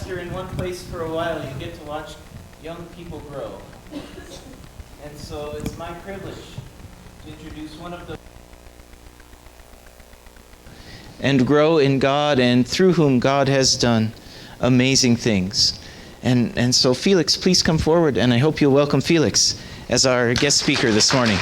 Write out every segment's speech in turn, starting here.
pastor in one place for a while, you get to watch young people grow. And so it's my privilege to introduce one of the and grow in God, and through whom God has done amazing things. And so Felix, please come forward, and I hope you'll welcome Felix as our guest speaker this morning.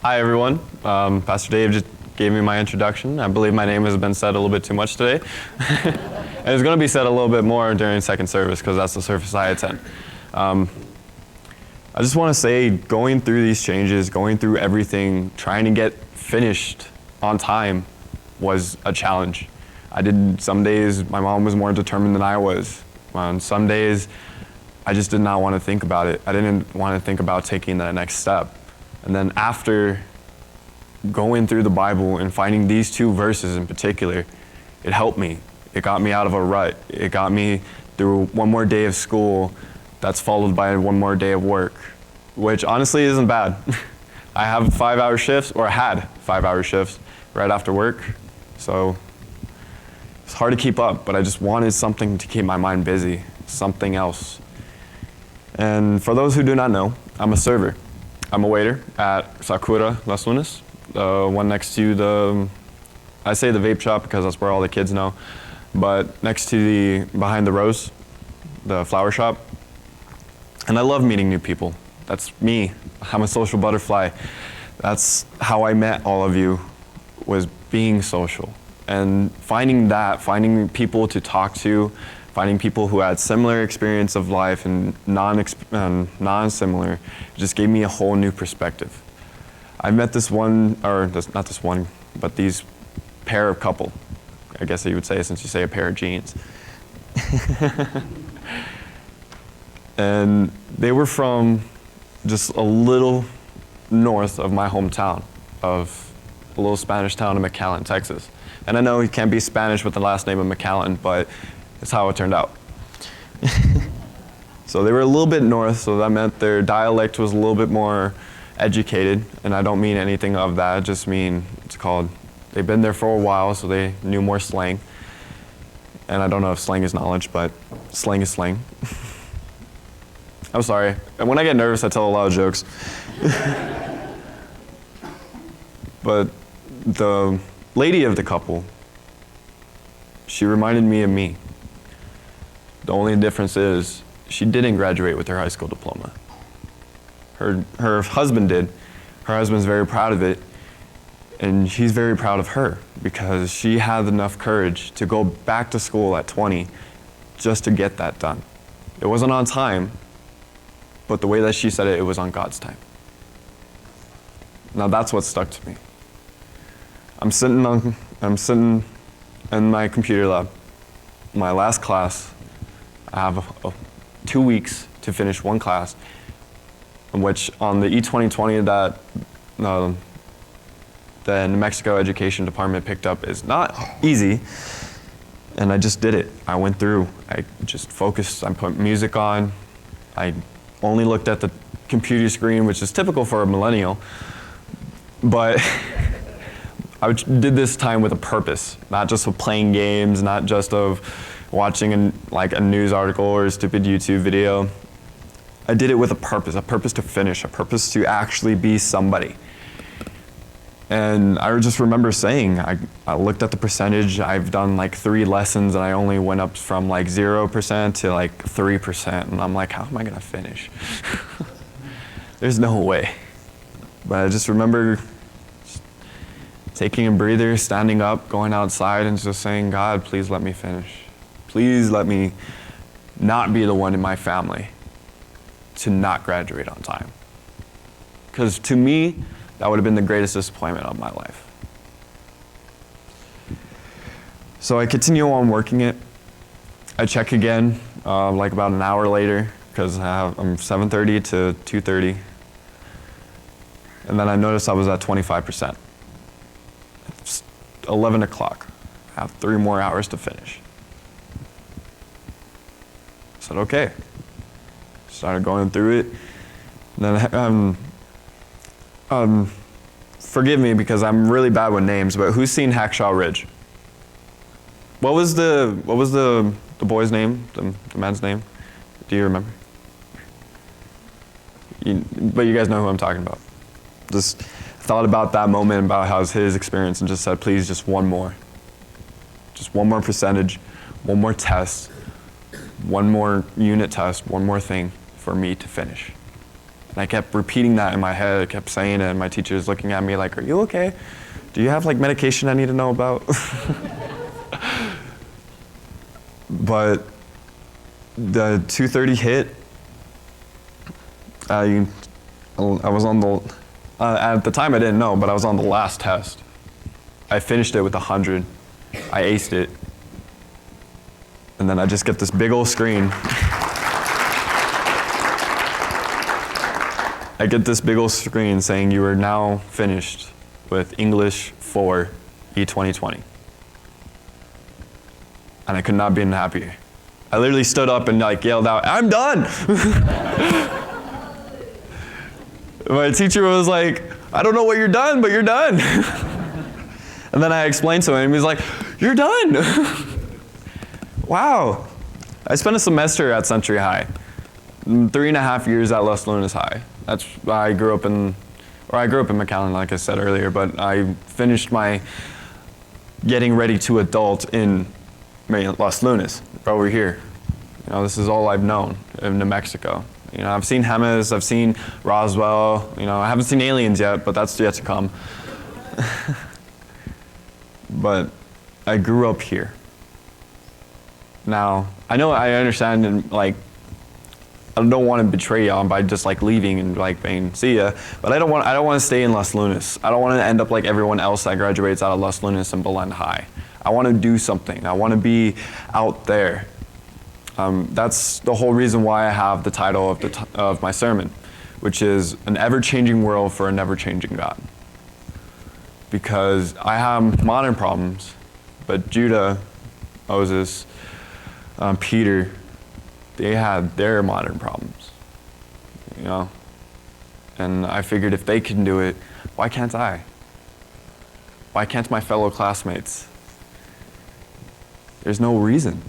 Hi everyone, Pastor Dave just gave me my introduction. I believe my name has been said a little bit too much today. And it's going to be said a little bit more during second service because that's the service I attend. I just want to say, going through these changes, going through everything, trying to get finished on time was a challenge. Some days my mom was more determined than I was. On some days I just did not want to think about it. I didn't want to think about taking that next step. And then after going through the Bible and finding these two verses in particular, it helped me. It got me out of a rut. It got me through one more day of school that's followed by one more day of work, which honestly isn't bad. I have 5-hour shifts, or had 5-hour shifts right after work, so it's hard to keep up, but I just wanted something to keep my mind busy, something else. And for those who do not know, I'm a server. I'm a waiter at Sakura Las Lunas, the one next to I say the vape shop because that's where all the kids know, but next to behind the rose, the flower shop. And I love meeting new people. That's me. I'm a social butterfly. That's how I met all of you, was being social. And finding people to talk to, finding people who had similar experience of life and non-similar, just gave me a whole new perspective. I met not this one, but these pair of couple, I guess you would say, since you say a pair of jeans. And they were from just a little north of my hometown, of a little Spanish town of McAllen, Texas. And I know you can't be Spanish with the last name of McAllen, but it's how it turned out. So they were a little bit north, so that meant their dialect was a little bit more educated. And I don't mean anything of that, I just mean they've been there for a while, so they knew more slang. And I don't know if slang is knowledge, but slang is slang. I'm sorry. And when I get nervous, I tell a lot of jokes. But the lady of the couple, she reminded me of me. The only difference is she didn't graduate with her high school diploma. Her husband did. Her husband's very proud of it. And she's very proud of her because she had enough courage to go back to school at 20 just to get that done. It wasn't on time, but the way that she said it, it was on God's time. Now that's what stuck to me. I'm sitting in my computer lab, my last class. I have 2 weeks to finish one class, in which on the E2020 that the New Mexico Education Department picked up is not easy. And I just did it. I went through, I just focused, I put music on, I only looked at the computer screen, which is typical for a millennial, but I did this time with a purpose, not just of playing games, not just of watching a news article or a stupid YouTube video. I did it with a purpose to finish, a purpose to actually be somebody. And I just remember saying, I looked at the percentage, I've done 3 lessons and I only went up from 0% to 3%. And I'm like, how am I gonna finish? There's no way. But I just remember taking a breather, standing up, going outside and just saying, God, please let me finish. Please let me not be the one in my family to not graduate on time. Because to me, that would have been the greatest disappointment of my life. So I continue on working it. I check again, about an hour later, because I'm 7:30 to 2:30. And then I noticed I was at 25%. It's 11 o'clock. I have 3 more hours to finish. I said, okay. Started going through it. And then forgive me because I'm really bad with names, but who's seen Hacksaw Ridge? What was the boy's name, the man's name? Do you remember? But you guys know who I'm talking about. Just thought about that moment, about how it was his experience, and just said, please, just one more. Just one more percentage, one more test, one more unit test, one more thing for me to finish. And I kept repeating that in my head. I kept saying it, and my teacher was looking at me like, are you okay? Do you have like medication I need to know about? But the 2:30 hit. I was on the, at the time I didn't know, but I was on the last test. I finished it with 100. I aced it. And then I just get this big old screen. I get this big old screen saying you are now finished with English 4 E2020. And I could not be any happier. I literally stood up and like yelled out, I'm done! My teacher was like, I don't know what you're done, but you're done. And then I explained to him, he's like, you're done. Wow. I spent a semester at Century High, 3.5 years at Los Lunas High. That's I grew up in McAllen, like I said earlier, but I finished my getting ready to adult in Los Lunas, over here. You know, this is all I've known in New Mexico. You know, I've seen Jemez, I've seen Roswell, you know, I haven't seen aliens yet, but that's yet to come. But I grew up here. Now, I understand, and like, I don't want to betray y'all by just like leaving and like saying, see ya, but I don't want to stay in Los Lunas. I don't want to end up like everyone else that graduates out of Los Lunas and Belen High. I want to do something. I want to be out there. That's the whole reason why I have the title of my sermon, which is An Ever-Changing World for a Never-Changing God. Because I have modern problems, but Judah, Moses, Peter, they had their modern problems, you know? And I figured if they can do it, why can't I? Why can't my fellow classmates? There's no reason.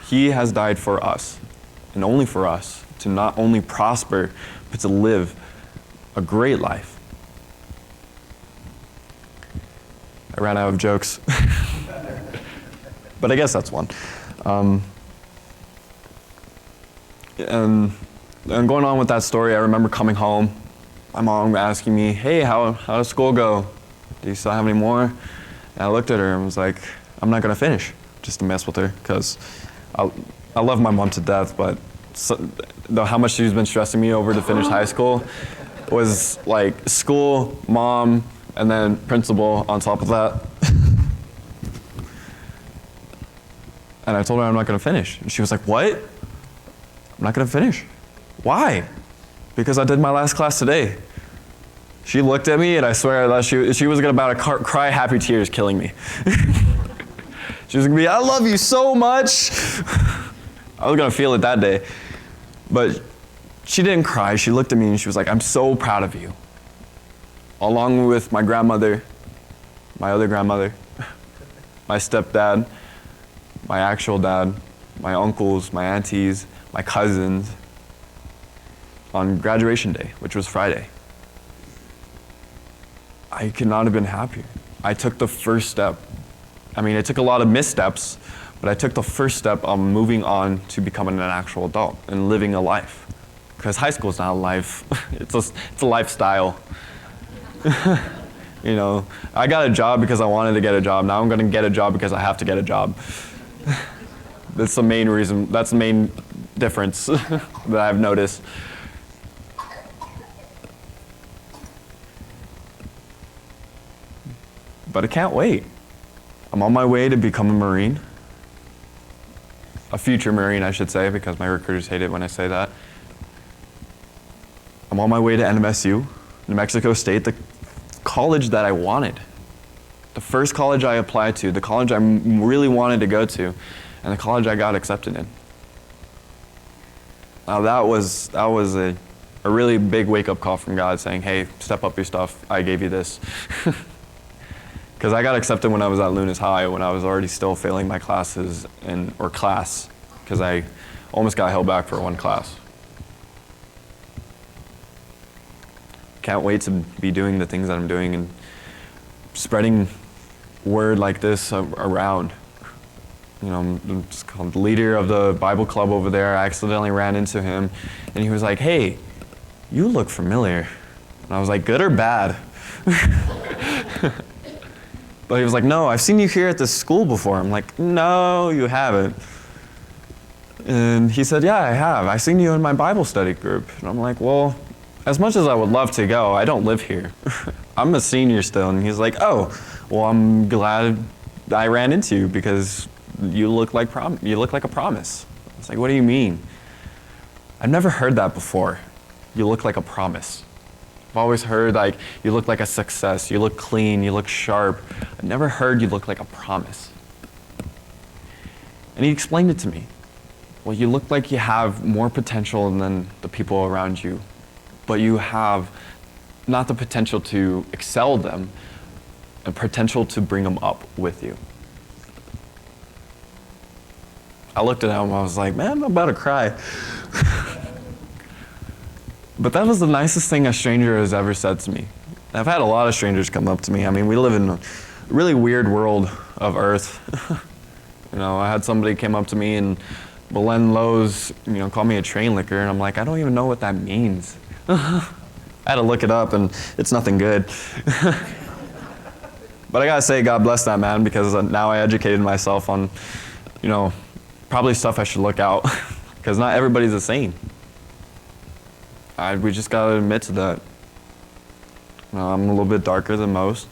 He has died for us, and only for us, to not only prosper, but to live a great life. I ran out of jokes, but I guess that's one. And going on with that story, I remember coming home, my mom asking me, hey, how does school go? Do you still have any more? And I looked at her and was like, I'm not gonna finish, just to mess with her, because I love my mom to death, but how much she's been stressing me over to finish high school was like school, mom, and then principal on top of that. And I told her I'm not gonna finish. And she was like, what? I'm not gonna finish. Why? Because I did my last class today. She looked at me and I swear that she was about to cry happy tears killing me. She was gonna be, I love you so much. I was gonna feel it that day. But she didn't cry. She looked at me and she was like, I'm so proud of you. Along with my grandmother, my other grandmother, my stepdad, my actual dad, my uncles, my aunties, my cousins, on graduation day, which was Friday. I could not have been happier. I took the first step. I mean, it took a lot of missteps, but I took the first step of moving on to becoming an actual adult and living a life. Because high school is not a life, it's a lifestyle. You know, I got a job because I wanted to get a job. Now I'm gonna get a job because I have to get a job. That's the main reason, that's the main difference that I've noticed. But I can't wait. I'm on my way to become a Marine. A future Marine, I should say, because my recruiters hate it when I say that. I'm on my way to NMSU, New Mexico State, the college that I wanted. The first college I applied to, the college I really wanted to go to, and the college I got accepted in. Now that was a a really big wake-up call from God saying, hey, step up your stuff. I gave you this. Because I got accepted when I was at Lunas High, when I was already still failing my classes, or class, because I almost got held back for one class. Can't wait to be doing the things that I'm doing and spreading word like this around. You know, I'm just called the leader of the Bible club over there. I accidentally ran into him, and he was like, hey, you look familiar. And I was like, good or bad? But he was like, no, I've seen you here at this school before. I'm like, no, you haven't. And he said, yeah, I have. I've seen you in my Bible study group. And I'm like, well, as much as I would love to go, I don't live here. I'm a senior still. And he's like, oh, well, I'm glad I ran into you because you look like a promise. I was like, what do you mean? I've never heard that before. You look like a promise. I've always heard like you look like a success, you look clean, you look sharp. I've never heard you look like a promise. And he explained it to me. Well, you look like you have more potential than the people around you, but you have not the potential to excel them, a potential to bring them up with you. I looked at him and I was like, man, I'm about to cry. But that was the nicest thing a stranger has ever said to me. I've had a lot of strangers come up to me. I mean, we live in a really weird world of Earth. You know, I had somebody came up to me and Belen Lowe's, called me a train licker, and I'm like, I don't even know what that means. I had to look it up, and it's nothing good. But I gotta say, God bless that man, because now I educated myself on, probably stuff I should look out, because not everybody's the same. We just gotta admit to that. I'm a little bit darker than most.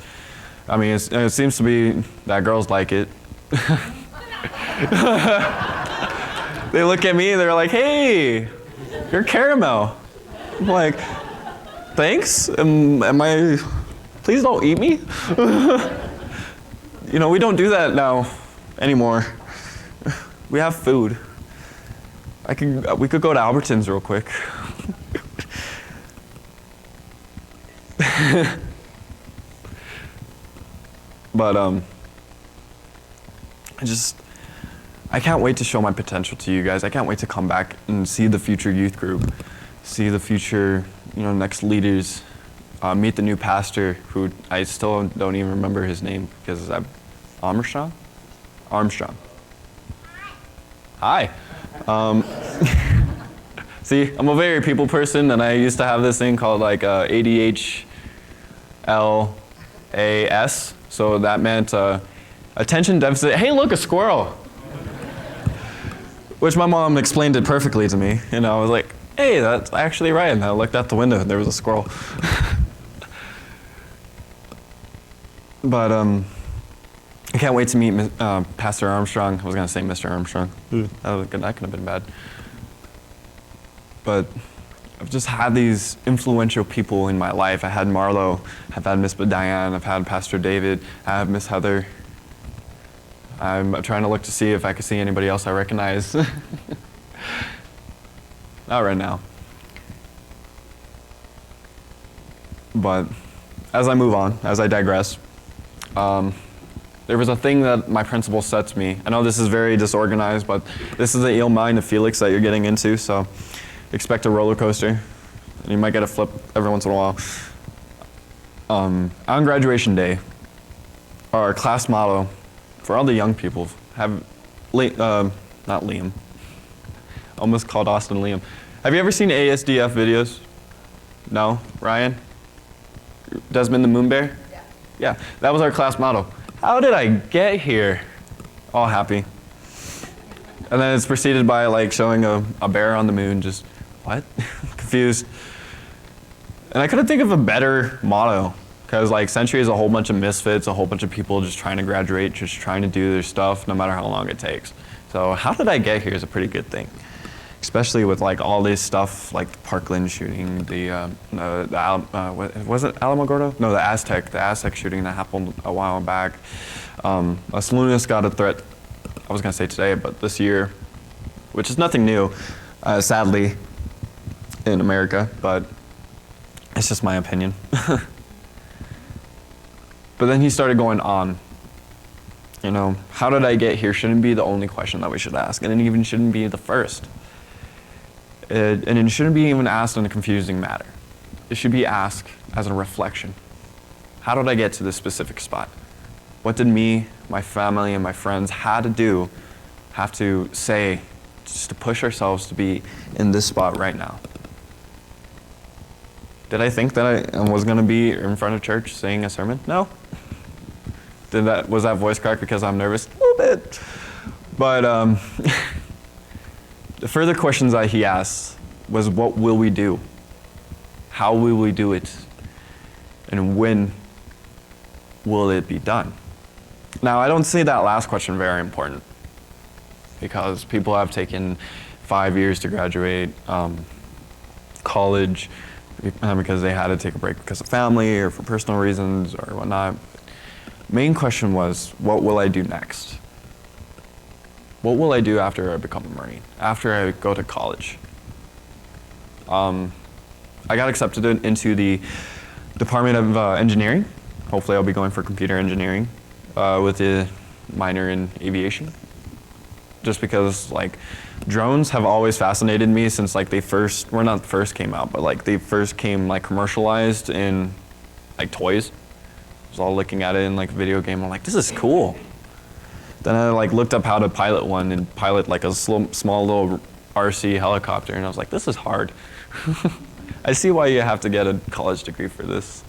I mean, it seems to be that girls like it. They look at me and they're like, hey, you're caramel. I'm like, thanks? Please don't eat me? We don't do that now anymore. We have food. We could go to Albertsons real quick. But I can't wait to show my potential to you guys. I can't wait to come back and see the future youth group, see the future, next leaders, meet the new pastor, who I still don't even remember his name because I'm Armstrong. Hi. See, I'm a very people person, and I used to have this thing called like ADHLAS. So that meant attention deficit. Hey, look, a squirrel. Which my mom explained it perfectly to me. And I was like, hey, that's actually right. And I looked out the window and there was a squirrel. But I can't wait to meet Pastor Armstrong. I was going to say Mr. Armstrong. That could have been bad. But I've just had these influential people in my life. I had Marlo, I've had Miss Diane, I've had Pastor David, I have Miss Heather. I'm trying to look to see if I can see anybody else I recognize. Not right now. But as I move on, as I digress, there was a thing that my principal said to me. I know this is very disorganized, but this is the ill mind of Felix that you're getting into, so expect a roller coaster. And you might get a flip every once in a while. On graduation day, our class motto for all the young people, not Liam. Almost called Austin Liam. Have you ever seen ASDF videos? No? Ryan? Desmond the Moon Bear? Yeah, that was our class motto. How did I get here? All happy. And then it's preceded by like showing a bear on the moon, just, what? Confused. And I couldn't think of a better motto, because like Century is a whole bunch of misfits, a whole bunch of people just trying to graduate, just trying to do their stuff, no matter how long it takes. So how did I get here is a pretty good thing, especially with like all this stuff, like the Parkland shooting, was it Alamogordo? No, the Aztec shooting that happened a while back. Las Lunas got a threat, I was gonna say today, but this year, which is nothing new, sadly. in America, but it's just my opinion. But then he started going on. You know, how did I get here shouldn't be the only question that we should ask, and it even shouldn't be the first. And it shouldn't be even asked in a confusing manner. It should be asked as a reflection. How did I get to this specific spot? What did me, my family, and my friends have to say just to push ourselves to be in this spot right now? Did I think that I was going to be in front of church saying a sermon? No. Was that voice crack because I'm nervous? A little bit. But the further questions that he asked was, what will we do? How will we do it? And when will it be done? Now, I don't see that last question very important, because people have taken 5 years to graduate college because they had to take a break because of family or for personal reasons or whatnot. Main question was, what will I do next? What will I do after I become a Marine, after I go to college? I got accepted into the Department of Engineering. Hopefully I'll be going for computer engineering with a minor in aviation. Just because like drones have always fascinated me since like they not first came out, but like they first came like commercialized in like toys. I was all looking at it in like a video game. I'm like, this is cool. Then I like looked up how to pilot one and pilot like a small little RC helicopter, and I was like, this is hard. I see why you have to get a college degree for this,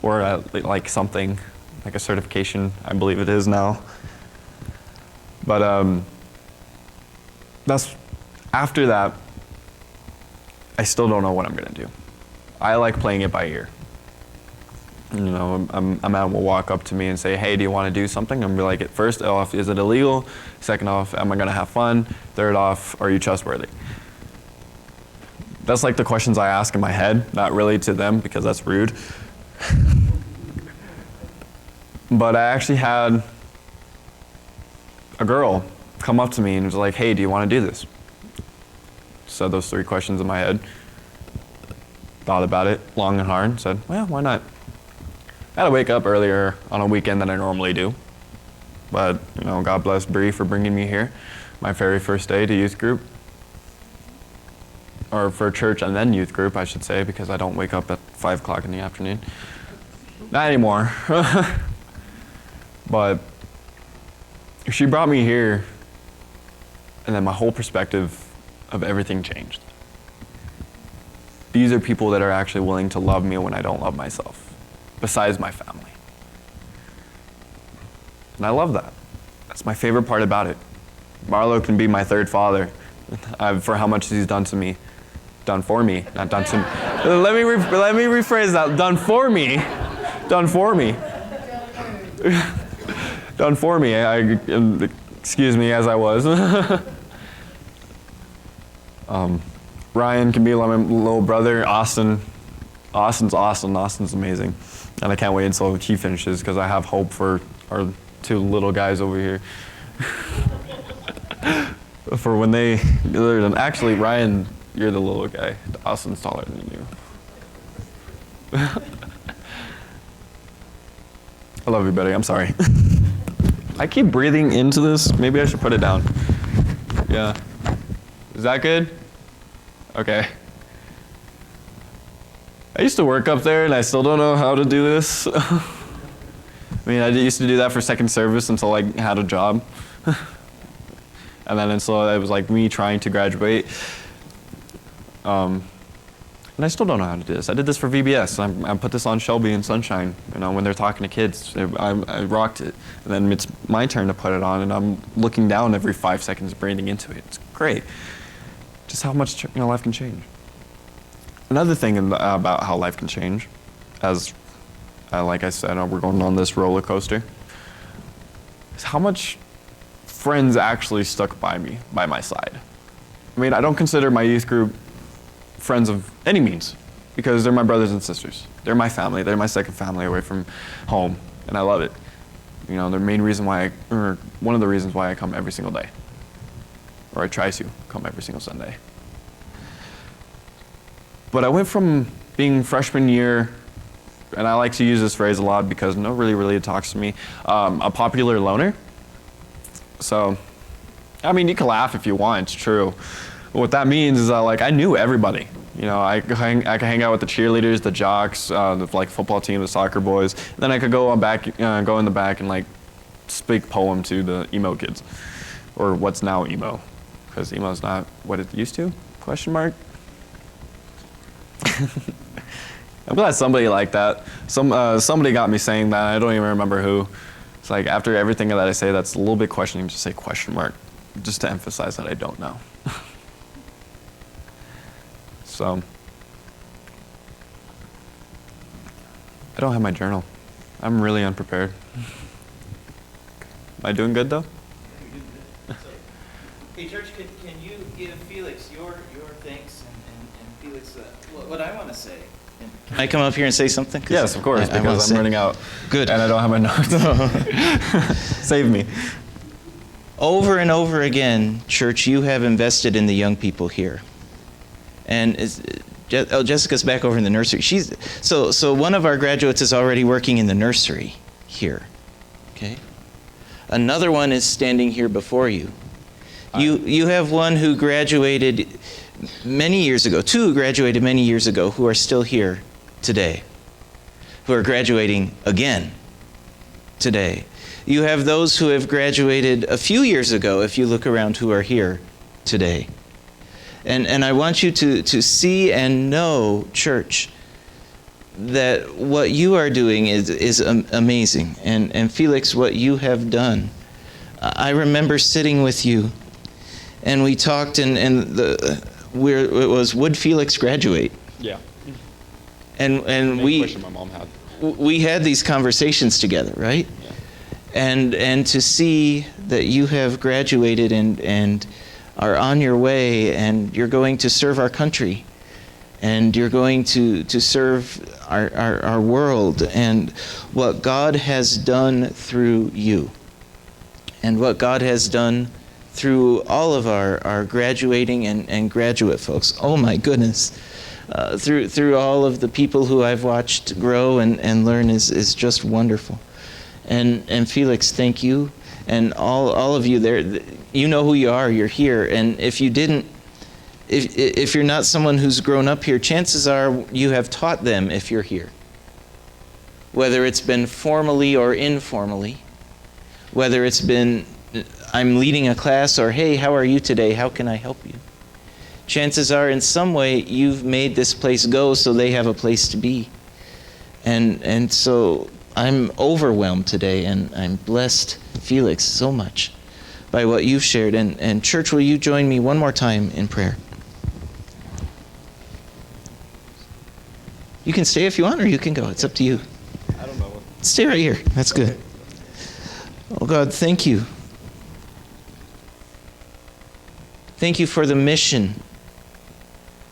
or like something like a certification. I believe it is now. But that's after that. I still don't know what I'm gonna do. I like playing it by ear. You know, a man will walk up to me and say, hey, do you want to do something? I'm like, first off, is it illegal? Second off, am I going to have fun? Third off, are you trustworthy? That's like the questions I ask in my head, not really to them because that's rude. But I actually had a girl come up to me and was like, hey, do you want to do this? Said those 3 questions in my head. Thought about it long and hard, said, well, why not? I had to wake up earlier on a weekend than I normally do. But, you know, God bless Bree for bringing me here. My very first day to youth group. Or for church and then youth group, I should say, because I don't wake up at 5 o'clock in the afternoon. Not anymore. But she brought me here, and then my whole perspective of everything changed. These are people that are actually willing to love me when I don't love myself. Besides my family. And I love that. That's my favorite part about it. Marlo can be my third father for how much he's done to me. Done for me, not done to me. Let me rephrase that. Done for me. Done for me. Done for me. Excuse me, as I was. Ryan can be like my little brother. Austin's awesome. Austin's amazing. And I can't wait until he finishes because I have hope for our 2 little guys over here. For when they, actually, Ryan, you're the little guy. Austin's taller than you. I love you, buddy. I'm sorry. I keep breathing into this. Maybe I should put it down. Yeah. Is that good? Okay. I used to work up there, and I still don't know how to do this. I mean, I used to do that for second service until I had a job. And then until it was like me trying to graduate. And I still don't know how to do this. I did this for VBS. I put this on Shelby and Sunshine, you know, when they're talking to kids. I rocked it. And then it's my turn to put it on, and I'm looking down every 5 seconds, breathing into it. It's great. Just how much life can change. Another thing about how life can change, as like I said, we're going on this roller coaster, is how much friends actually stuck by my side. I mean, I don't consider my youth group friends of any means, because they're my brothers and sisters. They're my family. They're my second family away from home, and I love it. You know, the main reason why, or one of the reasons why I come every single day, or I try to come every single Sunday. But I went from being freshman year, and I like to use this phrase a lot because nobody really talks to me, a popular loner. So, I mean, you can laugh if you want, it's true. But what that means is that, like, I knew everybody. You know, I could hang out with the cheerleaders, the jocks, the like football team, the soccer boys. And then I could go in the back and like speak poem to the emo kids, or what's now emo, because emo's not what it used to? Question mark. I'm glad somebody liked that. Somebody got me saying that. I don't even remember who. It's like after everything that I say, that's a little bit questioning. Just say question mark, just to emphasize that I don't know. So, I don't have my journal. I'm really unprepared. Am I doing good though? Hey, church, can you give Felix your thanks and Felix what I want to say? Can I come up here and say something? Yes, of course, because I'm running out. Good. And I don't have my notes. Save me. Over and over again, church, you have invested in the young people here. And Jessica's back over in the nursery. So one of our graduates is already working in the nursery here. Okay. Another one is standing here before you. You have one who graduated many years ago, two who graduated many years ago who are still here today, who are graduating again today. You have those who have graduated a few years ago, if you look around, who are here today. And I want you to see and know, church, that what you are doing is amazing. And Felix, what you have done. I remember sitting with you, and we talked, and it was, would Felix graduate? Yeah. And we question my mom had. We had these conversations together, right? Yeah. And to see that you have graduated and are on your way, and you're going to serve our country, and you're going to serve our world, and what God has done through you, and what God has done through all of our graduating and graduate folks. Oh my goodness. Through all of the people who I've watched grow and learn is just wonderful. And Felix, thank you. And all of you there, you know who you are, you're here. And if you didn't, if you're not someone who's grown up here, chances are you have taught them if you're here. Whether it's been formally or informally, whether it's been, I'm leading a class, or hey, how are you today? How can I help you? Chances are in some way you've made this place go so they have a place to be. And so I'm overwhelmed today, and I'm blessed, Felix, so much by what you've shared. And church, will you join me one more time in prayer? You can stay if you want, or you can go. It's up to you. I don't know. Stay right here. That's good. Oh God, thank you. Thank you for the mission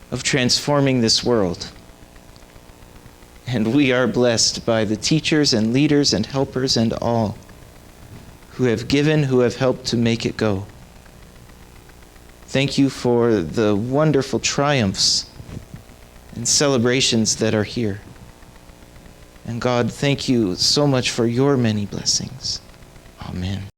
of transforming this world. And we are blessed by the teachers and leaders and helpers and all who have given, who have helped to make it go. Thank you for the wonderful triumphs and celebrations that are here. And God, thank you so much for your many blessings. Amen.